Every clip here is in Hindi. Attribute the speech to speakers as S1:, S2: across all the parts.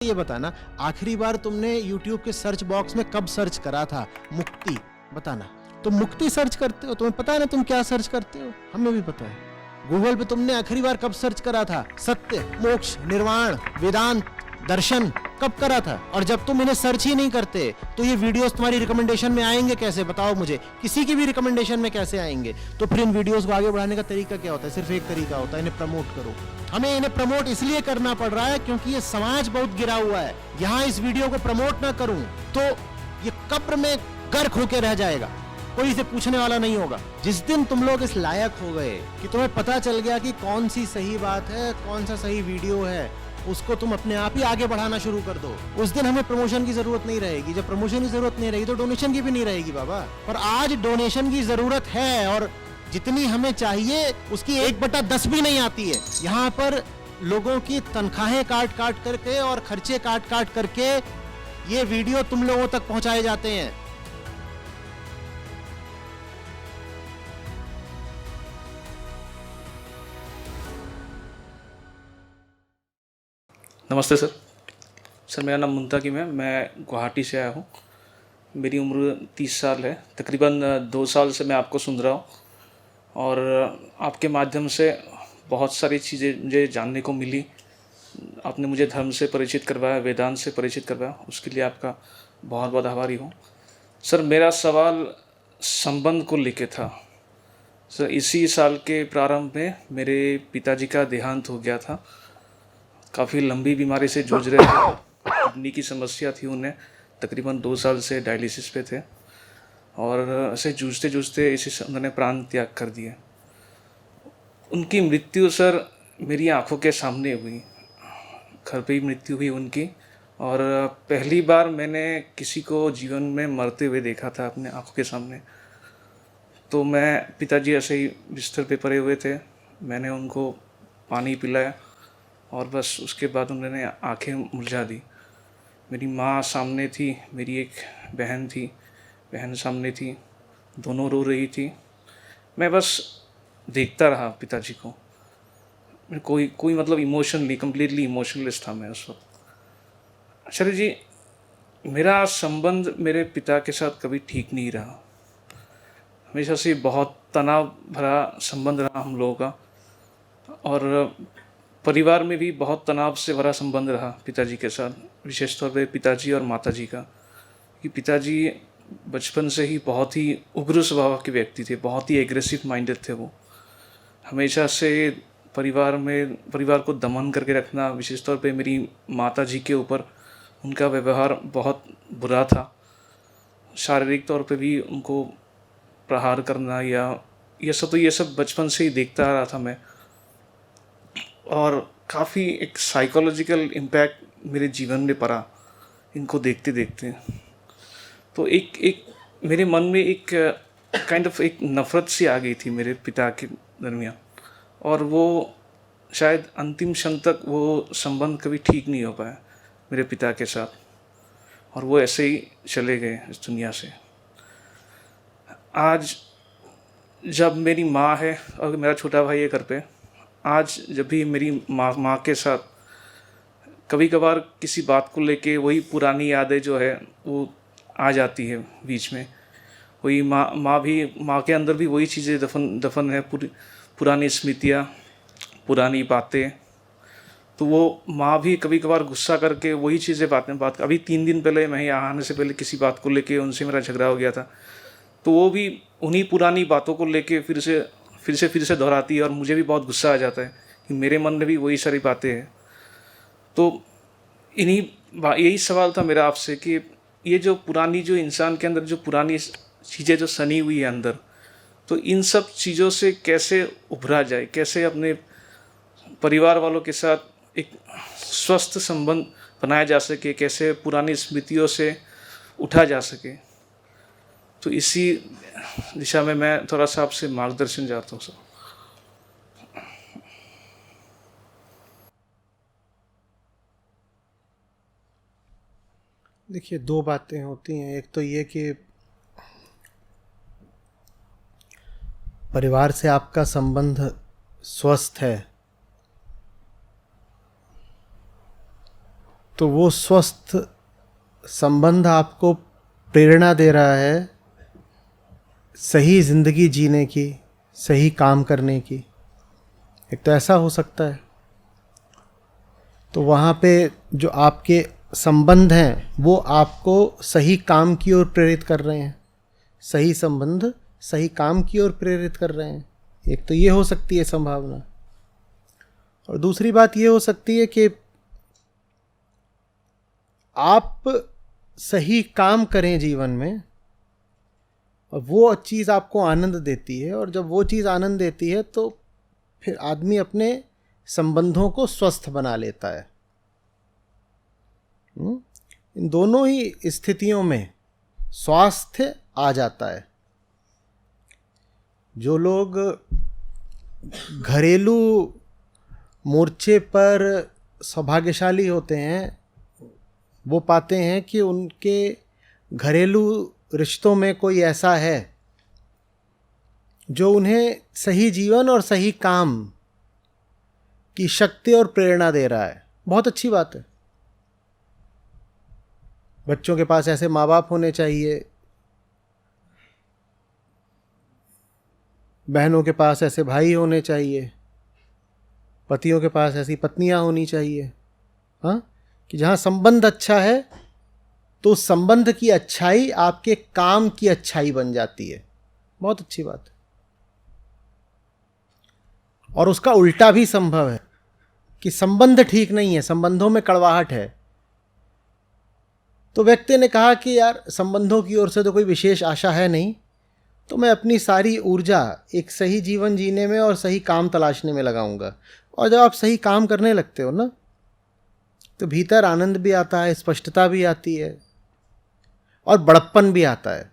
S1: ये बताना, आखिरी बार तुमने YouTube के सर्च बॉक्स में कब सर्च करा था मुक्ति? बताना। तुम मुक्ति सर्च करते हो, तुम्हें पता है ना तुम क्या सर्च करते हो? हमें भी पता है। गूगल पे तुमने आखिरी बार कब सर्च करा था? सत्य, मोक्ष, निर्वाण, वेदांत, दर्शन कब करा था? और जब तुम इन्हें सर्च ही नहीं करते तो ये वीडियोस तुम्हारी रिकमेंडेशन में आएंगे कैसे? बताओ मुझे, किसी की भी रिकमेंडेशन में कैसे आएंगे? तो फिर इन वीडियोस को आगे बढ़ाने का तरीका क्या होता है? सिर्फ एक तरीका होता है, इन्हें प्रमोट करो। हमें इन्हें प्रमोट इसलिए करना पड़ रहा है क्योंकि ये समाज बहुत गिरा हुआ है। यहाँ इस वीडियो को प्रमोट ना करूं तो ये कब्र में गर्क होके रह जाएगा, कोई इसे पूछने वाला नहीं होगा। जिस दिन तुम लोग इस लायक हो गए कि तुम्हें पता चल गया कि कौन सी सही बात है, कौन सा सही वीडियो है, उसको तुम अपने आप ही आगे बढ़ाना शुरू कर दो। उस दिन हमें प्रमोशन की जरूरत नहीं रहेगी। जब प्रमोशन की जरूरत नहीं रहेगी तो डोनेशन की भी नहीं रहेगी बाबा। और आज डोनेशन की जरूरत है, और जितनी हमें चाहिए उसकी 1/10 भी नहीं आती है। यहाँ पर लोगों की तनख्वाहें काट काट करके और खर्चे काट काट करके ये वीडियो तुम लोगों तक पहुंचाए जाते हैं।
S2: नमस्ते सर। मेरा नाम मुंताकिम है। मैं गुवाहाटी से आया हूँ। मेरी उम्र 30 साल है। तकरीबन 2 साल से मैं आपको सुन रहा हूँ और आपके माध्यम से बहुत सारी चीज़ें मुझे जानने को मिली। आपने मुझे धर्म से परिचित करवाया, वेदांत से परिचित करवाया, उसके लिए आपका बहुत बहुत आभारी हूँ। सर, मेरा सवाल संबंध को लेके था। सर, इसी साल के प्रारंभ में मेरे पिताजी का देहांत हो गया था। काफ़ी लंबी बीमारी से जूझ रहे थे। किडनी की समस्या थी उन्हें। तकरीबन 2 साल से डायलिसिस पे थे और ऐसे जूझते जूझते इसी उन्होंने प्राण त्याग कर दिए। उनकी मृत्यु सर मेरी आंखों के सामने हुई। घर पे ही मृत्यु हुई उनकी। और पहली बार मैंने किसी को जीवन में मरते हुए देखा था अपने आंखों के सामने। तो मैं, पिताजी ऐसे ही बिस्तर पे पड़े हुए थे, मैंने उनको पानी पिलाया और बस उसके बाद उन्होंने आंखें मुरझा दी। मेरी माँ सामने थी, मेरी एक बहन थी, बहन सामने थी, दोनों रो रही थी। मैं बस देखता रहा पिताजी को। कोई मतलब इमोशनली, कम्प्लीटली इमोशनलेस था मैं उस वक्त। आचार्य जी, मेरा संबंध मेरे पिता के साथ कभी ठीक नहीं रहा। हमेशा से बहुत तनाव भरा संबंध रहा हम लोगों का, और परिवार में भी बहुत तनाव से भरा संबंध रहा पिताजी के साथ, विशेष तौर पे पिताजी और माताजी का। कि पिताजी बचपन से ही बहुत ही उग्र स्वभाव के व्यक्ति थे, बहुत ही एग्रेसिव माइंडेड थे वो। हमेशा से परिवार को दमन करके रखना, विशेष तौर पे मेरी माताजी के ऊपर उनका व्यवहार बहुत बुरा था। शारीरिक तौर पे भी उनको प्रहार करना या ये सब बचपन से ही देखता आ रहा था मैं। और काफ़ी एक साइकोलॉजिकल इम्पैक्ट मेरे जीवन में पड़ा इनको देखते देखते। तो एक मेरे मन में एक काइंड ऑफ एक नफ़रत सी आ गई थी मेरे पिता के दरमियान, और वो शायद अंतिम क्षण तक वो संबंध कभी ठीक नहीं हो पाया मेरे पिता के साथ, और वो ऐसे ही चले गए इस दुनिया से। आज जब मेरी माँ है और मेरा छोटा भाई है घर पे, आज जब भी मेरी माँ के साथ कभी कभार किसी बात को लेके वही पुरानी यादें जो है वो आ जाती है बीच में। वही माँ के अंदर भी वही चीज़ें दफन है, पुरानी स्मृतियाँ, पुरानी बातें। तो वो माँ भी कभी कभार गुस्सा करके वही चीज़ें बात अभी 3 दिन पहले, मैं यहाँ आने से पहले किसी बात को लेके उनसे मेरा झगड़ा हो गया था। तो वो भी उन्हीं पुरानी बातों को लेके फिर से दोहराती है, और मुझे भी बहुत गुस्सा आ जाता है कि मेरे मन में भी वही सारी बातें हैं। तो यही सवाल था मेरा आपसे कि ये जो पुरानी, जो इंसान के अंदर जो पुरानी चीज़ें जो सनी हुई है अंदर, तो इन सब चीज़ों से कैसे उभरा जाए, कैसे अपने परिवार वालों के साथ एक स्वस्थ संबंध बनाया जा सके, कैसे पुरानी स्मृतियों से उठा जा सके। तो इसी दिशा में मैं थोड़ा सा आपसे मार्गदर्शन चाहता हूँ सर।
S1: देखिए, 2 बातें होती हैं। एक तो ये कि परिवार से आपका संबंध स्वस्थ है, तो वो स्वस्थ संबंध आपको प्रेरणा दे रहा है सही ज़िंदगी जीने की, सही काम करने की। एक तो ऐसा हो सकता है। तो वहाँ पे जो आपके संबंध हैं वो आपको सही काम की ओर प्रेरित कर रहे हैं, सही संबंध सही काम की ओर प्रेरित कर रहे हैं। एक तो ये हो सकती है संभावना। और दूसरी बात ये हो सकती है कि आप सही काम करें जीवन में और वो चीज़ आपको आनंद देती है, और जब वो चीज़ आनंद देती है तो फिर आदमी अपने संबंधों को स्वस्थ बना लेता है। इन दोनों ही स्थितियों में स्वास्थ्य आ जाता है। जो लोग घरेलू मोर्चे पर सौभाग्यशाली होते हैं वो पाते हैं कि उनके घरेलू रिश्तों में कोई ऐसा है जो उन्हें सही जीवन और सही काम की शक्ति और प्रेरणा दे रहा है। बहुत अच्छी बात है। बच्चों के पास ऐसे माँ बाप होने चाहिए, बहनों के पास ऐसे भाई होने चाहिए, पतियों के पास ऐसी पत्नियां होनी चाहिए। हाँ, कि जहाँ संबंध अच्छा है तो उस संबंध की अच्छाई आपके काम की अच्छाई बन जाती है। बहुत अच्छी बात है। और उसका उल्टा भी संभव है कि संबंध ठीक नहीं है, संबंधों में कड़वाहट है, तो व्यक्ति ने कहा कि यार संबंधों की ओर से तो कोई विशेष आशा है नहीं, तो मैं अपनी सारी ऊर्जा एक सही जीवन जीने में और सही काम तलाशने में लगाऊंगा। और जब आप सही काम करने लगते हो ना, तो भीतर आनंद भी आता है, स्पष्टता भी आती है और बड़प्पन भी आता है।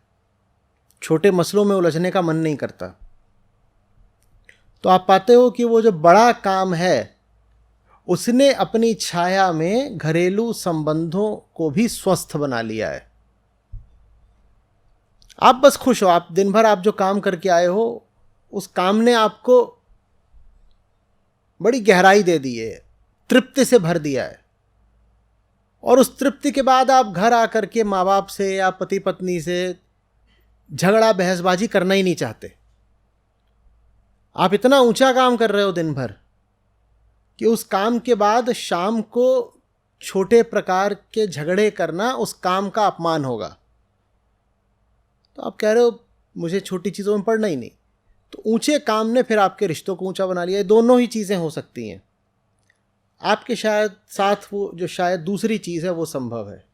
S1: छोटे मसलों में उलझने का मन नहीं करता। तो आप पाते हो कि वो जो बड़ा काम है उसने अपनी छाया में घरेलू संबंधों को भी स्वस्थ बना लिया है। आप बस खुश हो, आप दिन भर आप जो काम करके आए हो उस काम ने आपको बड़ी गहराई दे दी है, तृप्ति से भर दिया है। और उस तृप्ति के बाद आप घर आकर के माँ बाप से या पति पत्नी से झगड़ा बहसबाजी करना ही नहीं चाहते। आप इतना ऊंचा काम कर रहे हो दिन भर कि उस काम के बाद शाम को छोटे प्रकार के झगड़े करना उस काम का अपमान होगा। तो आप कह रहे हो मुझे छोटी चीज़ों में पड़ना ही नहीं। तो ऊंचे काम ने फिर आपके रिश्तों को ऊंचा बना लिया। दोनों ही चीज़ें हो सकती हैं। आपके शायद साथ वो जो शायद दूसरी चीज़ है वो संभव है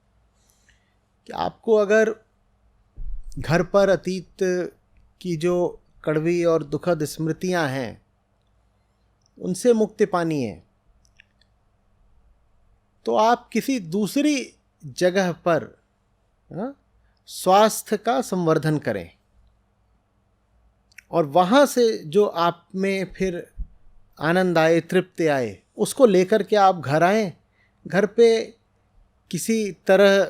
S1: कि आपको अगर घर पर अतीत की जो कड़वी और दुखद स्मृतियां हैं उनसे मुक्ति पानी है, तो आप किसी दूसरी जगह पर स्वास्थ्य का संवर्धन करें और वहाँ से जो आप में फिर आनंद आए, तृप्ति आए, उसको लेकर के आप घर आएं। घर पे किसी तरह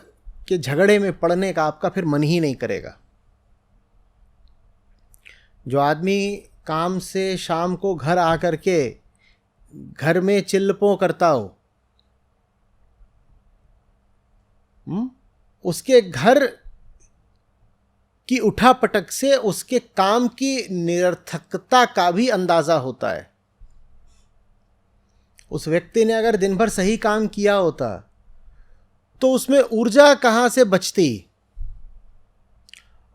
S1: के झगड़े में पड़ने का आपका फिर मन ही नहीं करेगा। जो आदमी काम से शाम को घर आकर के घर में चिल्लपों करता हो, उसके घर की उठापटक से उसके काम की निरर्थकता का भी अंदाजा होता है। उस व्यक्ति ने अगर दिन भर सही काम किया होता तो उसमें ऊर्जा कहाँ से बचती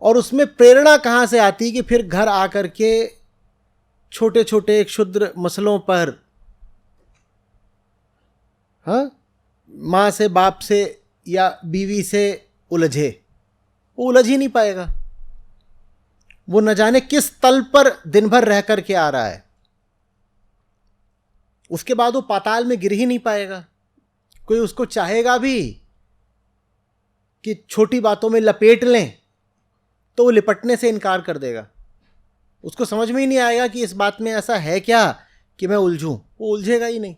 S1: और उसमें प्रेरणा कहाँ से आती कि फिर घर आकर के छोटे छोटे क्षुद्र मसलों पर माँ से, बाप से या बीवी से उलझे। वो उलझ ही नहीं पाएगा। वो न जाने किस तल पर दिन भर रह करके आ रहा है, उसके बाद वो पाताल में गिर ही नहीं पाएगा। कोई उसको चाहेगा भी कि छोटी बातों में लपेट लें तो वो लिपटने से इनकार कर देगा। उसको समझ में ही नहीं आएगा कि इस बात में ऐसा है क्या कि मैं उलझूं। वो उलझेगा ही नहीं।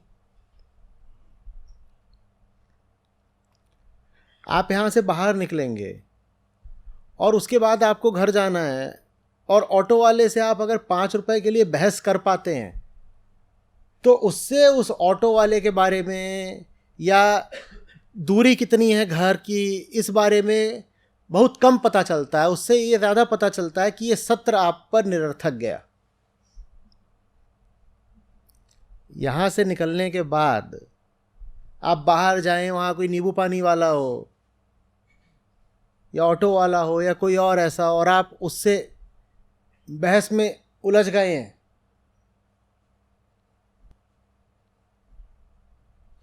S1: आप यहां से बाहर निकलेंगे और उसके बाद आपको घर जाना है और ऑटो वाले से आप अगर 5 रुपए के लिए बहस कर पाते हैं तो उससे उस ऑटो वाले के बारे में या दूरी कितनी है घर की, इस बारे में बहुत कम पता चलता है। उससे ये ज़्यादा पता चलता है कि ये सत्र आप पर निरर्थक गया। यहाँ से निकलने के बाद आप बाहर जाएं, वहाँ कोई नींबू पानी वाला हो या ऑटो वाला हो या कोई और ऐसा, और आप उससे बहस में उलझ गए हैं,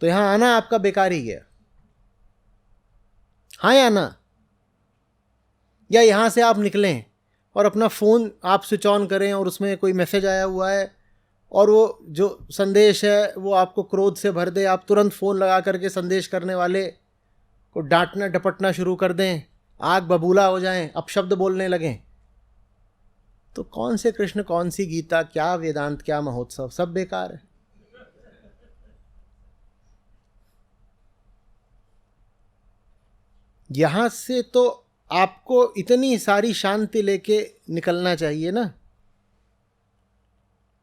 S1: तो यहाँ आना आपका बेकार ही गया। हाँ या ना? या यहाँ से आप निकलें और अपना फ़ोन आप स्विच ऑन करें और उसमें कोई मैसेज आया हुआ है और वो जो संदेश है वो आपको क्रोध से भर दे, आप तुरंत फ़ोन लगा करके संदेश करने वाले को डांटना डपटना शुरू कर दें, आग बबूला हो जाएं, अपशब्द बोलने लगें, तो कौन से कृष्ण, कौन सी गीता, क्या वेदांत, क्या महोत्सव, सब बेकार है। यहाँ से तो आपको इतनी सारी शांति लेके निकलना चाहिए ना,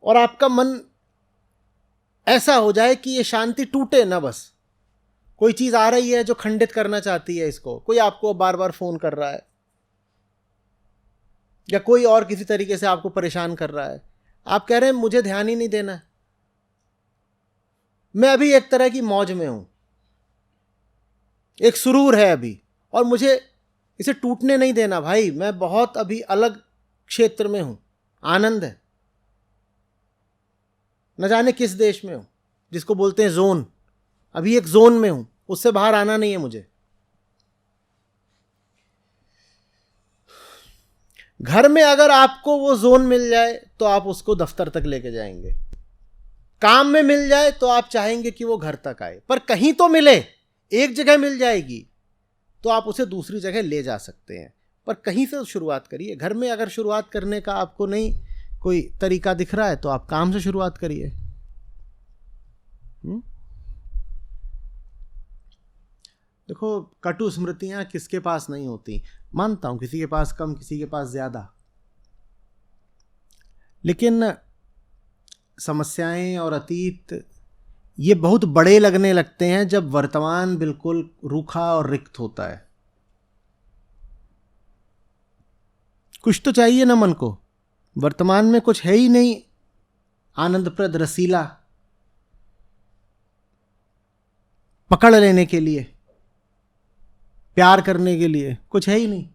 S1: और आपका मन ऐसा हो जाए कि ये शांति टूटे ना। बस कोई चीज़ आ रही है जो खंडित करना चाहती है इसको, कोई आपको बार बार फ़ोन कर रहा है या कोई और किसी तरीके से आपको परेशान कर रहा है, आप कह रहे हैं मुझे ध्यान ही नहीं देना, मैं अभी एक तरह की मौज में हूं, एक सुरूर है अभी और मुझे इसे टूटने नहीं देना भाई, मैं बहुत अभी अलग क्षेत्र में हूं, आनंद है, न जाने किस देश में हूं जिसको बोलते हैं जोन, अभी एक जोन में हूं, उससे बाहर आना नहीं है मुझे। घर में अगर आपको वो जोन मिल जाए तो आप उसको दफ्तर तक लेके जाएंगे, काम में मिल जाए तो आप चाहेंगे कि वो घर तक आए, पर कहीं तो मिले, एक जगह मिल जाएगी तो आप उसे दूसरी जगह ले जा सकते हैं, पर कहीं से शुरुआत करिए। घर में अगर शुरुआत करने का आपको नहीं कोई तरीका दिख रहा है तो आप काम से शुरुआत करिए। देखो, कटु स्मृतियां किसके पास नहीं होती, मानता हूं किसी के पास कम, किसी के पास ज्यादा, लेकिन समस्याएं और अतीत ये बहुत बड़े लगने लगते हैं जब वर्तमान बिल्कुल रूखा और रिक्त होता है। कुछ तो चाहिए ना मन को, वर्तमान में कुछ है ही नहीं आनंदप्रद, रसीला, पकड़ लेने के लिए, प्यार करने के लिए कुछ है ही नहीं,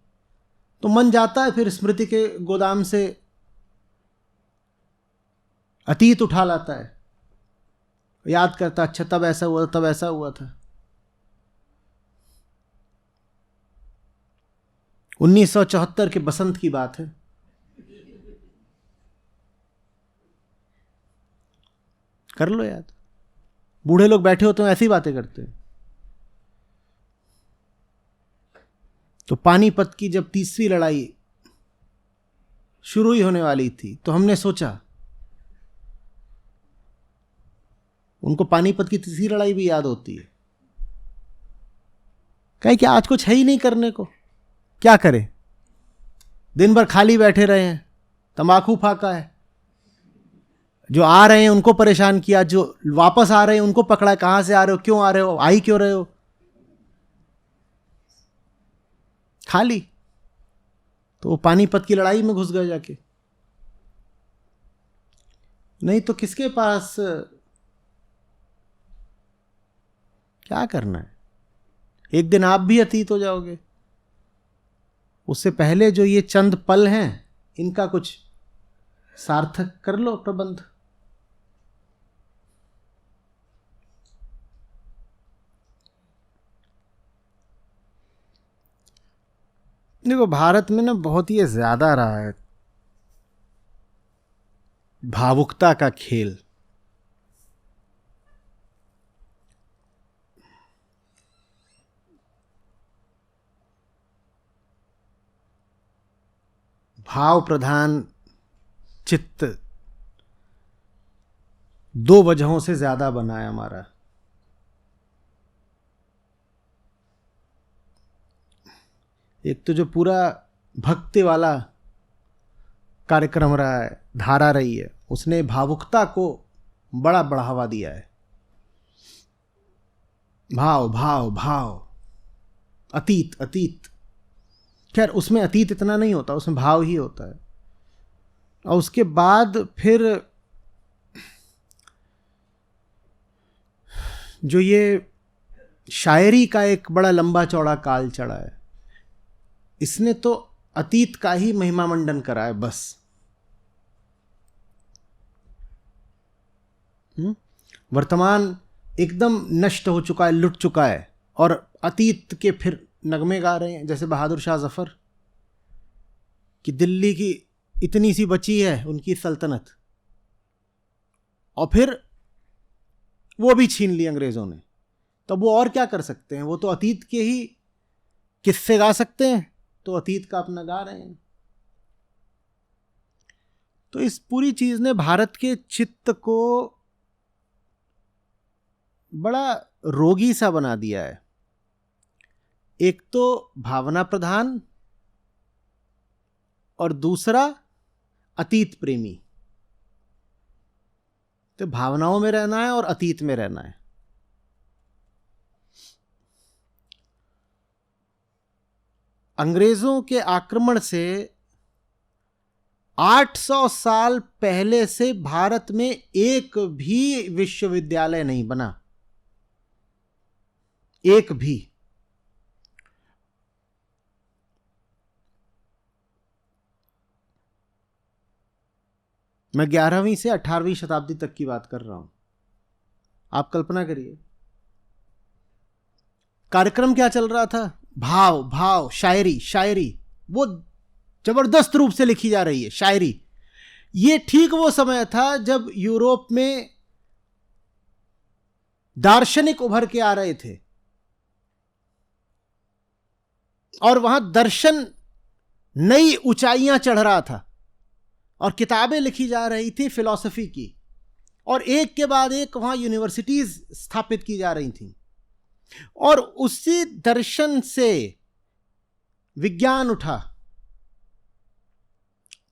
S1: तो मन जाता है फिर स्मृति के गोदाम से अतीत उठा लाता है, याद करता, अच्छा तब ऐसा हुआ, तब ऐसा हुआ था। 1974 के बसंत की बात है, कर लो याद। बूढ़े लोग बैठे होते हैं ऐसी बातें करते हैं। तो पानीपत की जब तीसरी लड़ाई शुरू ही होने वाली थी तो हमने सोचा, उनको पानीपत की तीसरी लड़ाई भी याद होती है, कहे कि आज कुछ है ही नहीं करने को, क्या करें, दिन भर खाली बैठे रहे हैं, तंबाकू फाका है, जो आ रहे हैं उनको परेशान किया, जो वापस आ रहे हैं उनको पकड़ा, कहां से आ रहे हो, क्यों आ रहे हो, आई क्यों रहे हो, खाली। तो वो पानीपत की लड़ाई में घुस गए जाके। नहीं तो किसके पास क्या करना है, एक दिन आप भी अतीत हो जाओगे। उससे पहले जो ये चंद पल हैं इनका कुछ सार्थक कर लो प्रबंध। देखो, भारत में ना बहुत ही ज्यादा रहा है भावुकता का खेल। भाव प्रधान चित्त दो वजहों से ज्यादा बना है हमारा। एक तो जो पूरा भक्ति वाला कार्यक्रम रहा है, धारा रही है, उसने भावुकता को बड़ा बढ़ावा दिया है। भाव भाव भाव, अतीत अतीत। खैर उसमें अतीत इतना नहीं होता, उसमें भाव ही होता है। और उसके बाद फिर जो ये शायरी का एक बड़ा लंबा चौड़ा काल चढ़ा है, इसने तो अतीत का ही महिमा मंडन करा है बस। वर्तमान एकदम नष्ट हो चुका है, लुट चुका है, और अतीत के फिर नगमे गा रहे हैं। जैसे बहादुर शाह जफर कि दिल्ली की इतनी सी बची है उनकी सल्तनत, और फिर वो भी छीन ली अंग्रेजों ने। तो वो और क्या कर सकते हैं, वो तो अतीत के ही किस्से गा सकते हैं, तो अतीत का अपना गा रहे हैं। तो इस पूरी चीज ने भारत के चित्त को बड़ा रोगी सा बना दिया है। एक तो भावना प्रधान, और दूसरा अतीत प्रेमी। तो भावनाओं में रहना है और अतीत में रहना है। अंग्रेजों के आक्रमण से 800 साल पहले से भारत में एक भी विश्वविद्यालय नहीं बना, एक भी। मैं 11वीं से 18वीं शताब्दी तक की बात कर रहा हूं। आप कल्पना करिए कार्यक्रम क्या चल रहा था। भाव भाव, शायरी शायरी, वो जबरदस्त रूप से लिखी जा रही है शायरी। ये ठीक वो समय था जब यूरोप में दार्शनिक उभर के आ रहे थे, और वहां दर्शन नई ऊंचाइयां चढ़ रहा था, और किताबें लिखी जा रही थी फिलॉसफी की, और एक के बाद एक वहां यूनिवर्सिटीज स्थापित की जा रही थी। और उसी दर्शन से विज्ञान उठा।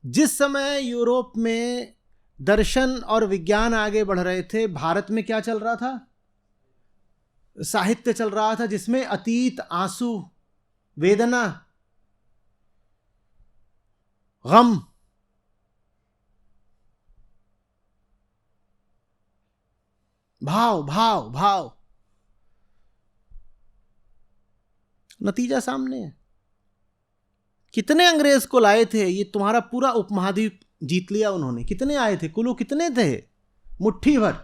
S1: जिस समय यूरोप में दर्शन और विज्ञान आगे बढ़ रहे थे, भारत में क्या चल रहा था? साहित्य चल रहा था, जिसमें अतीत, आंसू, वेदना, गम, भाव भाव भाव। नतीजा सामने है। कितने अंग्रेज को लाए थे? ये तुम्हारा पूरा उपमहाद्वीप जीत लिया उन्होंने। कितने आए थे? कुल कितने थे? मुट्ठी भर।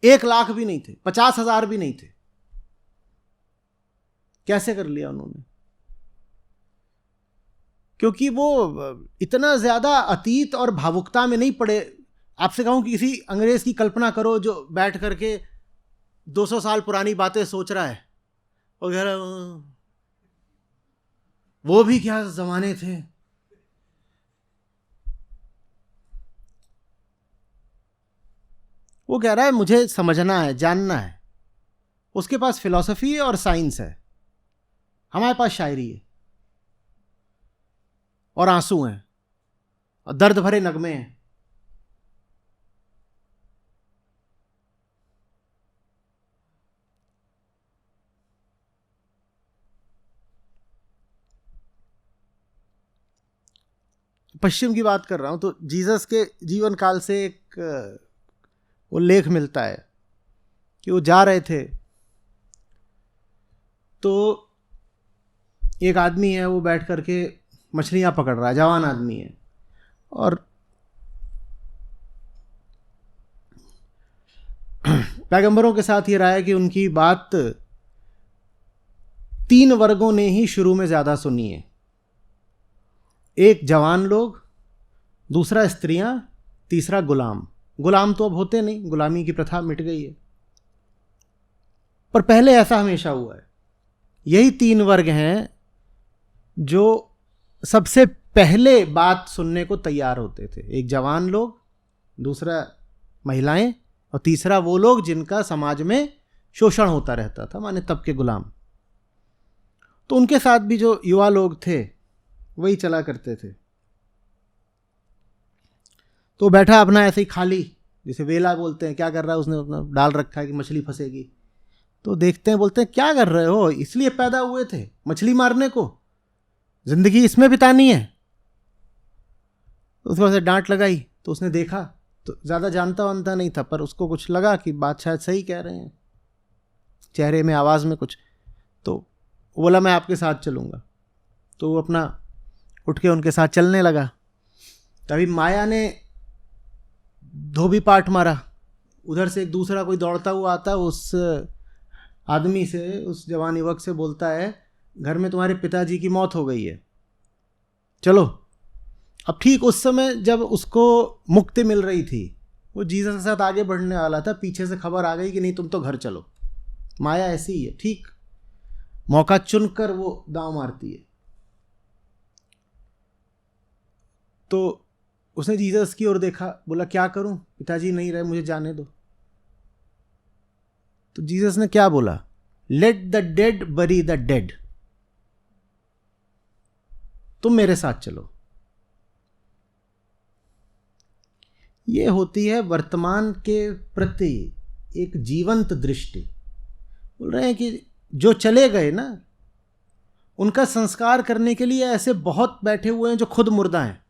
S1: 1 लाख भी नहीं थे, 50,000 भी नहीं थे। कैसे कर लिया उन्होंने? क्योंकि वो इतना ज्यादा अतीत और भावुकता में नहीं पड़े। आपसे कहूं कि किसी अंग्रेज की कल्पना करो जो बैठ करके 200 साल पुरानी बातें सोच रहा है, और कह रहा वो भी क्या जमाने थे। वो कह रहा है मुझे समझना है, जानना है। उसके पास फिलॉसफी है और साइंस है, हमारे पास शायरी है और आंसू हैं और दर्द भरे नगमे हैं। पश्चिम की बात कर रहा हूं, तो जीसस के जीवन काल से एक उल्लेख मिलता है कि वो जा रहे थे, तो एक आदमी है, वो बैठ करके मछलियां पकड़ रहा है, जवान आदमी है, और पैगंबरों के साथ ये रहा है कि उनकी बात 3 वर्गों ने ही शुरू में ज्यादा सुनी है। एक जवान लोग, दूसरा स्त्रियां, तीसरा गुलाम। गुलाम तो अब होते नहीं, गुलामी की प्रथा मिट गई है, पर पहले ऐसा हमेशा हुआ है। यही 3 वर्ग हैं जो सबसे पहले बात सुनने को तैयार होते थे। एक जवान लोग, दूसरा महिलाएं, और तीसरा वो लोग जिनका समाज में शोषण होता रहता था, माने तब के गुलाम। तो उनके साथ भी जो युवा लोग थे वही चला करते थे। तो बैठा अपना ऐसे ही खाली जैसे वेला बोलते हैं, क्या कर रहा है उसने, अपना डाल रखा है कि मछली फंसेगी, तो देखते हैं, बोलते हैं क्या कर रहे हो, इसलिए पैदा हुए थे मछली मारने को, जिंदगी इसमें बितानी है। तो उसके बाद डांट लगाई, तो उसने देखा, तो ज़्यादा जानता वानता नहीं था, पर उसको कुछ लगा कि बात शायद सही कह रहे हैं, चेहरे में, आवाज़ में कुछ, तो वो बोला मैं आपके साथ चलूँगा। तो वो अपना उठ के उनके साथ चलने लगा। तभी माया ने धोबी पाट मारा, उधर से एक दूसरा कोई दौड़ता हुआ आता, उस आदमी से, उस जवान युवक से बोलता है, घर में तुम्हारे पिताजी की मौत हो गई है, चलो। अब ठीक उस समय जब उसको मुक्ति मिल रही थी, वो जीसस के साथ आगे बढ़ने वाला था, पीछे से खबर आ गई कि नहीं तुम तो घर चलो। माया ऐसी ही है, ठीक मौका चुनकर वो दांव मारती है। तो उसने जीसस की ओर देखा, बोला क्या करूं, पिताजी नहीं रहे, मुझे जाने दो। तो जीसस ने क्या बोला, late the dead bury the dead, तुम मेरे साथ चलो। ये होती है वर्तमान के प्रति एक जीवंत दृष्टि। बोल रहे हैं कि जो चले गए ना, उनका संस्कार करने के लिए ऐसे बहुत बैठे हुए हैं जो खुद मुर्दा हैं,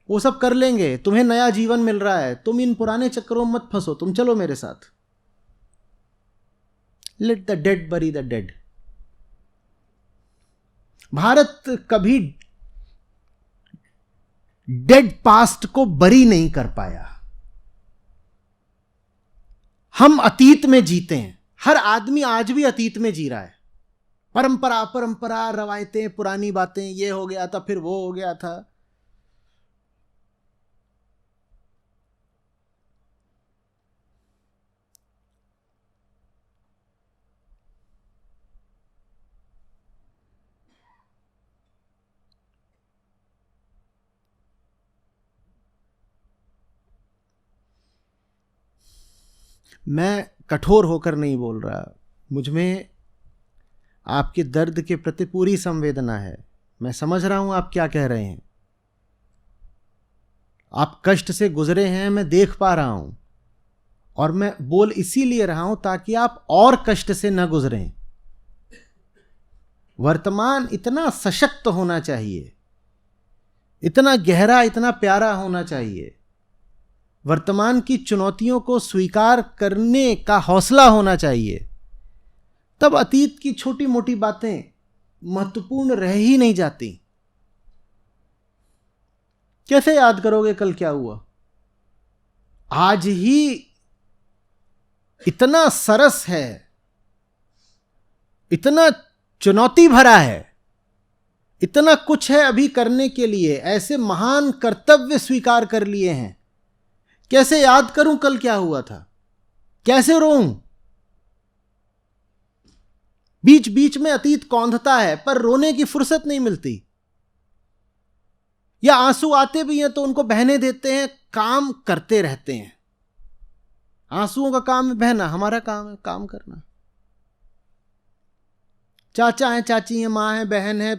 S1: वो सब कर लेंगे, तुम्हें नया जीवन मिल रहा है, तुम इन पुराने चक्करों में मत फंसो, तुम चलो मेरे साथ। Late the dead bury the dead. Bharat कभी डेड पास्ट को बरी नहीं कर पाया। हम अतीत में जीते हैं, हर आदमी आज भी अतीत में जी रहा है। परंपरा परंपरा, रवायतें, पुरानी बातें, ये हो गया था, फिर वो हो गया था। मैं कठोर होकर नहीं बोल रहा, मुझ में आपके दर्द के प्रति पूरी संवेदना है। मैं समझ रहा हूं आप क्या कह रहे हैं, आप कष्ट से गुजरे हैं, मैं देख पा रहा हूं, और मैं बोल इसीलिए रहा हूं ताकि आप और कष्ट से न गुजरें। वर्तमान इतना सशक्त होना चाहिए, इतना गहरा, इतना प्यारा होना चाहिए। वर्तमान की चुनौतियों को स्वीकार करने का हौसला होना चाहिए, तब अतीत की छोटी मोटी बातें महत्वपूर्ण रह ही नहीं जाती। कैसे याद करोगे कल क्या हुआ? आज ही इतना सरस है, इतना चुनौती भरा है, इतना कुछ है अभी करने के लिए, ऐसे महान कर्तव्य स्वीकार कर लिए हैं। कैसे याद करूं कल क्या हुआ था, कैसे रोऊं? बीच बीच में अतीत कौंधता है, पर रोने की फुर्सत नहीं मिलती, या आंसू आते भी हैं तो उनको बहने देते हैं, काम करते रहते हैं। आंसुओं का काम है बहना, हमारा काम है काम करना। चाचा है, चाची है, मां है, बहन है,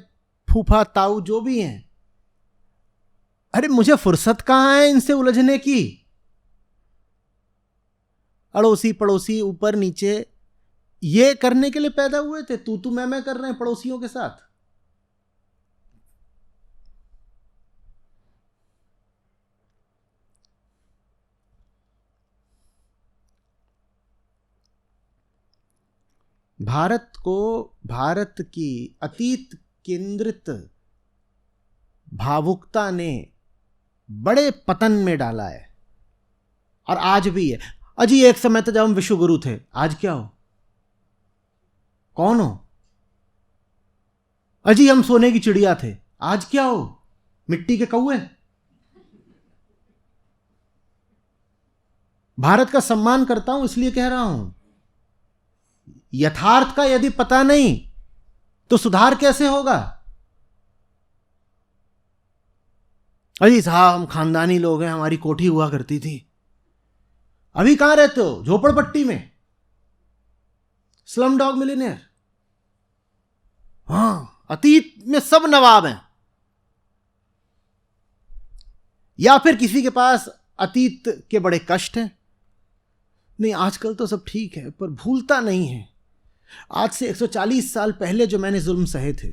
S1: फूफा ताऊ जो भी हैं, अरे मुझे फुर्सत कहां है इनसे उलझने की? अड़ोसी पड़ोसी, ऊपर नीचे, ये करने के लिए पैदा हुए थे, तू मैं कर रहे हैं पड़ोसियों के साथ। भारत को, भारत की अतीत केंद्रित भावुकता ने बड़े पतन में डाला है, और आज भी है। अजी एक समय था जब हम विश्व गुरु थे, आज क्या हो? कौन हो? अजी हम सोने की चिड़िया थे, आज क्या हो? मिट्टी के कौए। भारत का सम्मान करता हूं इसलिए कह रहा हूं, यथार्थ का यदि पता नहीं तो सुधार कैसे होगा? अजी साहब हम खानदानी लोग हैं, हमारी कोठी हुआ करती थी। अभी कहां रहते हो? झोपड़पट्टी में, स्लम डॉग मिलियनेयर। हां, अतीत में सब नवाब हैं, या फिर किसी के पास अतीत के बड़े कष्ट हैं। नहीं, आजकल तो सब ठीक है, पर भूलता नहीं है आज से 140 साल पहले जो मैंने जुल्म सहे थे।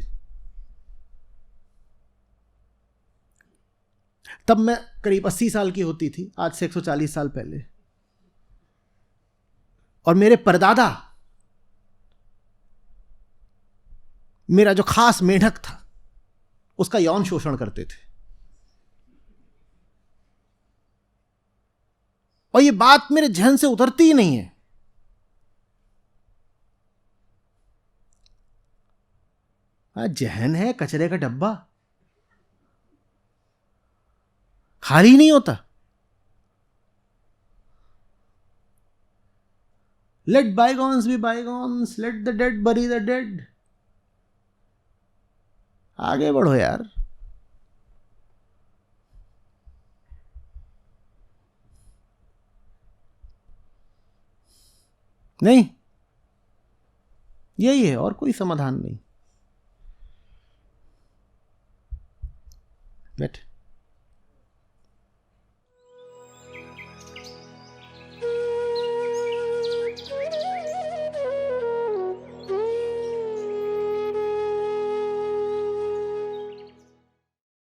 S1: तब मैं करीब 80 साल की होती थी, आज से 140 साल पहले। और मेरे परदादा, मेरा जो खास मेढक था, उसका यौन शोषण करते थे। और ये बात मेरे जहन से उतरती ही नहीं है। जहन है कचरे का डब्बा, खाली नहीं होता। Let bygones be bygones, let the dead bury the dead. आगे बढ़ो यार। नहीं, यही है, और कोई समाधान नहीं। बैठ।